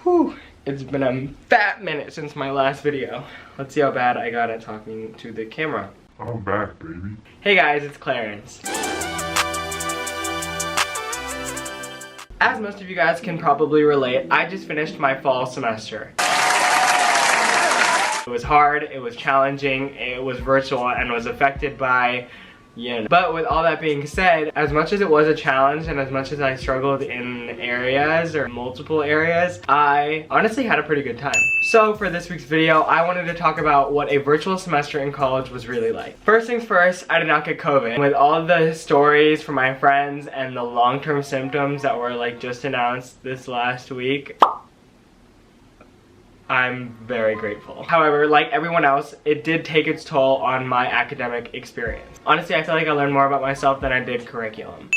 Whew, it's been a fat minute since my last video. Let's see how bad I got at talking to the camera. I'm back, baby. Hey guys, it's Clarence. As most of you guys can probably relate, I just finished my fall semester. It was hard, it was challenging, it was virtual, and was affected by, But with all that being said, as much as it was a challenge and as much as I struggled in areas or multiple areas, I honestly had a pretty good time. So for this week's video, I wanted to talk about what a virtual semester in college was really like. First things first, I did not get COVID. With all the stories from my friends and the long-term symptoms that were like just announced this last week, I'm very grateful. However, like everyone else, it did take its toll on my academic experience. Honestly, I feel like I learned more about myself than I did curriculum.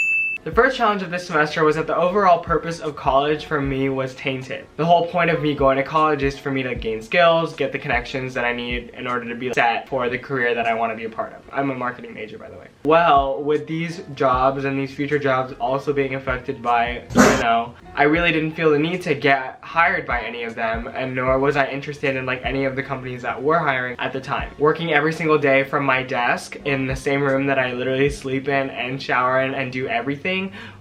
The first challenge of this semester was that the overall purpose of college for me was tainted. The whole point of me going to college is for me to gain skills, get the connections that I need in order to be set for the career that I want to be a part of. I'm a marketing major, by the way. Well, with these jobs and these future jobs also being affected by, I really didn't feel the need to get hired by any of them, and nor was I interested in like any of the companies that were hiring at the time. Working every single day from my desk in the same room that I literally sleep in and shower in and do everything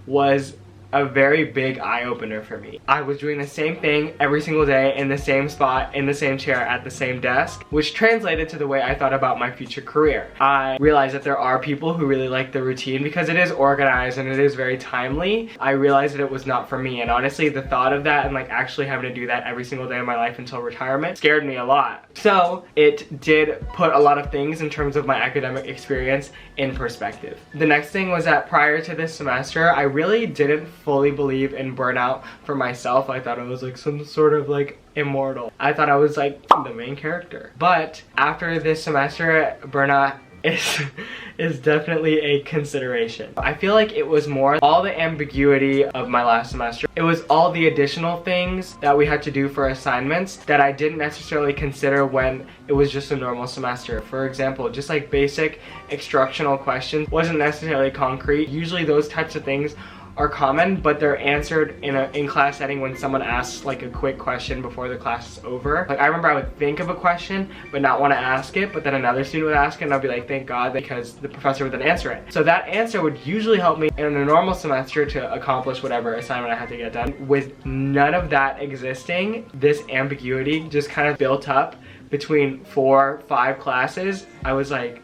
was a very big eye-opener for me. I was doing the same thing every single day in the same spot, in the same chair, at the same desk, which translated to the way I thought about my future career. I realized that there are people who really like the routine because it is organized and it is very timely. I realized that it was not for me, and honestly the thought of that and like actually having to do that every single day of my life until retirement scared me a lot. So it did put a lot of things in terms of my academic experience in perspective. The next thing was that prior to this semester, I really didn't fully believe in burnout for myself. I thought I was like some sort of like immortal. I thought I was like the main character. But after this semester, burnout is definitely a consideration. I feel like it was more all the ambiguity of my last semester. It was all the additional things that we had to do for assignments that I didn't necessarily consider when it was just a normal semester. For example, just like basic instructional questions wasn't necessarily concrete. Usually those types of things are common, but they're answered in a in-class setting when someone asks like a quick question before the class is over. Like I remember I would think of a question but not want to ask it, but then another student would ask it and I'd be like, thank God, because the professor would then answer it. So that answer would usually help me in a normal semester to accomplish whatever assignment I had to get done. With none of that existing, this ambiguity just kind of built up between 4 or 5 classes. I was like,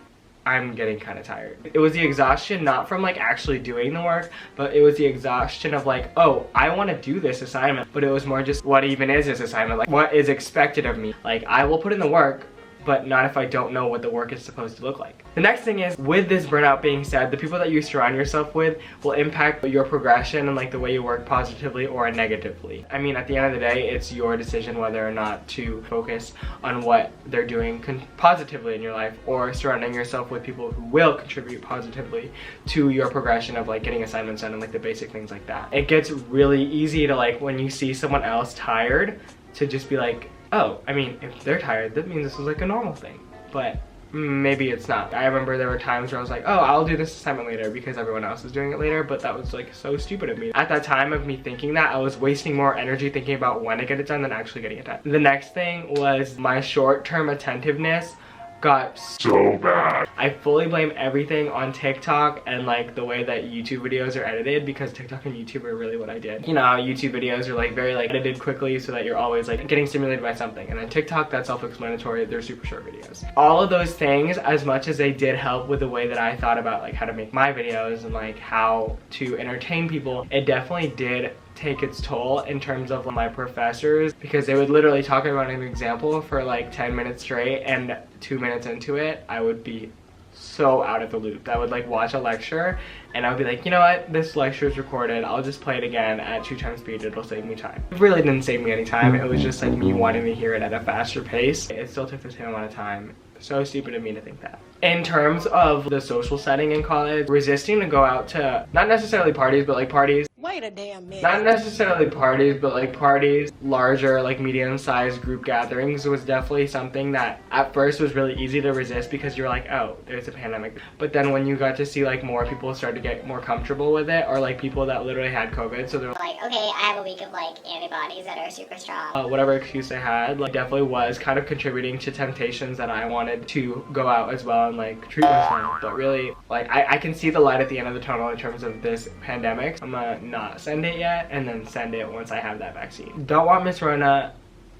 I'm getting kind of tired. It was the exhaustion, not from like actually doing the work, but it was the exhaustion of like, oh, I want to do this assignment, but it was more just what even is this assignment? Like what is expected of me? Like I will put in the work, but not if I don't know what the work is supposed to look like. The next thing is, with this burnout being said, the people that you surround yourself with will impact your progression and like the way you work positively or negatively. I mean, at the end of the day, it's your decision whether or not to focus on what they're doing positively in your life or surrounding yourself with people who will contribute positively to your progression of like getting assignments done and like the basic things like that. It gets really easy to like when you see someone else tired to just be like, oh, I mean, if they're tired, that means this is like a normal thing. But maybe it's not. I remember there were times where I was like, oh, I'll do this assignment later because everyone else is doing it later, but that was like so stupid of me. At that time of me thinking that, I was wasting more energy thinking about when to get it done than actually getting it done. The next thing was my short-term attentiveness got so bad. I fully blame everything on TikTok and like the way that YouTube videos are edited, because TikTok and YouTube are really what I did. You know how YouTube videos are like very like edited quickly so that you're always like getting stimulated by something, and then TikTok, that's self-explanatory, they're super short videos. All of those things, as much as they did help with the way that I thought about like how to make my videos and like how to entertain people, it definitely did take its toll in terms of my professors, because they would literally talk about an example for like 10 minutes straight, and 2 minutes into it I would be so out of the loop. I would like watch a lecture and I would be like, you know what, this lecture is recorded, I'll just play it again at 2 times speed, it'll save me time. It really didn't save me any time, it was just like me wanting to hear it at a faster pace. It still took the same amount of time. So stupid of me to think that. In terms of the social setting in college, resisting to go out to, not necessarily parties, but like parties. Wait Wait a damn minute. Not necessarily parties, but like parties, larger, like medium-sized group gatherings was definitely something that at first was really easy to resist because you're like, oh, there's a pandemic. But then when you got to see like more people start to get more comfortable with it, or like people that literally had COVID, so they're like, okay, I have a week of like antibodies that are super strong. Whatever excuse they had, like definitely was kind of contributing to temptations that I wanted to go out as well and like treat myself. But really, like I can see the light at the end of the tunnel in terms of this pandemic. I'm gonna not send it yet and then send it once I have that vaccine. Don't want Miss Rona.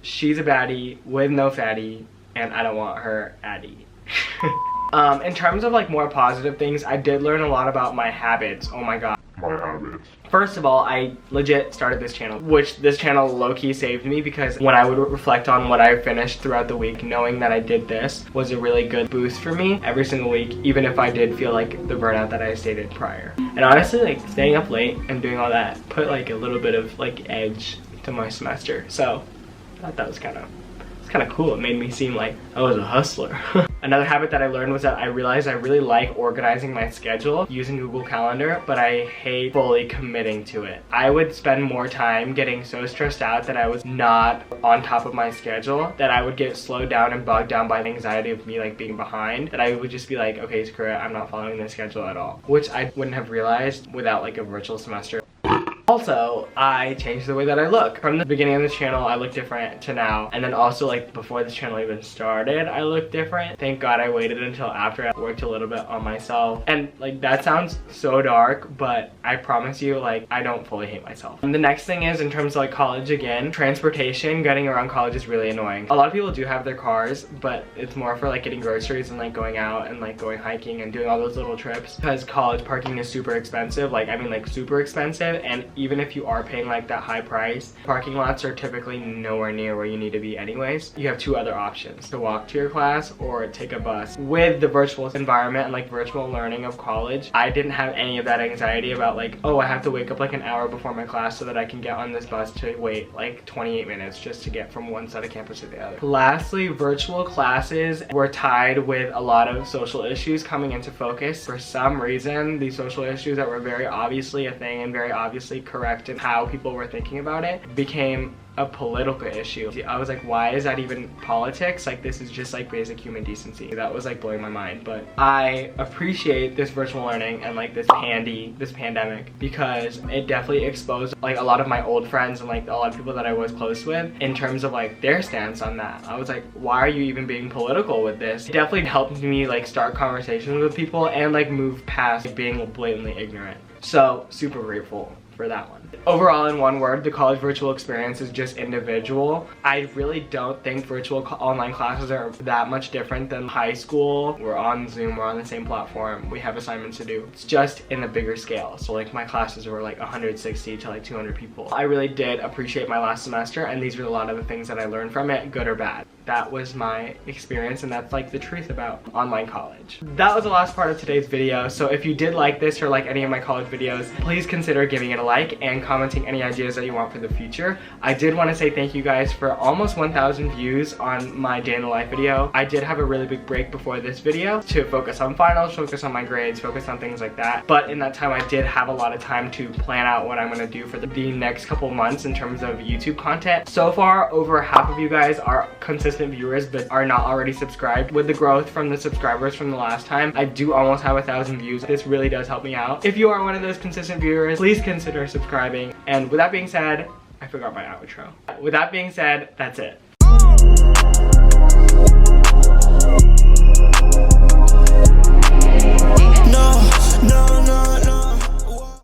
She's a baddie with no fatty, and I don't want her addy. In terms of like more positive things, I did learn a lot about my habits. Oh my god. My habits. First of all, I legit started this channel, which this channel low-key saved me because when I would reflect on what I finished throughout the week, knowing that I did this was a really good boost for me every single week, even if I did feel like the burnout that I stated prior. And honestly, like staying up late and doing all that put like a little bit of like edge to my semester. So I thought that was kind of cool. It made me seem like I was a hustler. Another habit that I learned was that I realized I really like organizing my schedule using Google Calendar, but I hate fully committing to it. I would spend more time getting so stressed out that I was not on top of my schedule, that I would get slowed down and bogged down by the anxiety of me like being behind, that I would just be like, okay, screw it, I'm not following the schedule at all, which I wouldn't have realized without like a virtual semester. Also, I changed the way that I look. From the beginning of this channel, I look different to now. And then also, like, before this channel even started, I looked different. Thank God I waited until after I worked a little bit on myself. And, like, that sounds so dark, but I promise you, like, I don't fully hate myself. And the next thing is, in terms of, like, college again, transportation, getting around college is really annoying. A lot of people do have their cars, but it's more for, like, getting groceries and, like, going out and, like, going hiking and doing all those little trips. Because college parking is super expensive. Like, I mean, like, super expensive. And even if you are paying like that high price, parking lots are typically nowhere near where you need to be anyways. You have two other options: to walk to your class or take a bus. With the virtual environment and like virtual learning of college, I didn't have any of that anxiety about like, oh, I have to wake up like an hour before my class so that I can get on this bus to wait like 28 minutes just to get from one side of campus to the other. Lastly, virtual classes were tied with a lot of social issues coming into focus. For some reason, these social issues that were very obviously a thing and very obviously correct in how people were thinking about it became a political issue. I was like, why is that even politics? Like, this is just like basic human decency. That was like blowing my mind. But I appreciate this virtual learning and like this pandemic, because it definitely exposed like a lot of my old friends and like a lot of people that I was close with in terms of like their stance on that. I was like, why are you even being political with this? It definitely helped me like start conversations with people and like move past like, being blatantly ignorant. So super grateful for that one. Overall, in one word, the college virtual experience is just individual. I really don't think virtual online classes are that much different than high school. We're on Zoom, we're on the same platform, we have assignments to do. It's just in a bigger scale. So like my classes were like 160 to like 200 people. I really did appreciate my last semester, and these are a lot of the things that I learned from it, good or bad. That was my experience, and that's like the truth about online college. That was the last part of today's video. So if you did like this or like any of my college videos, please consider giving it a like and commenting any ideas that you want for the future. I did want to say thank you guys for almost 1,000 views on my day in the life video. I did have a really big break before this video to focus on finals, focus on my grades, focus on things like that. But in that time, I did have a lot of time to plan out what I'm going to do for the next couple months in terms of YouTube content. So far, over half of you guys are consistent viewers but are not already subscribed. With the growth from the subscribers from the last time, I do almost have 1,000 views. This really does help me out. If you are one of those consistent viewers, please consider subscribing. And with that being said, I forgot my outro. With that being said, that's it.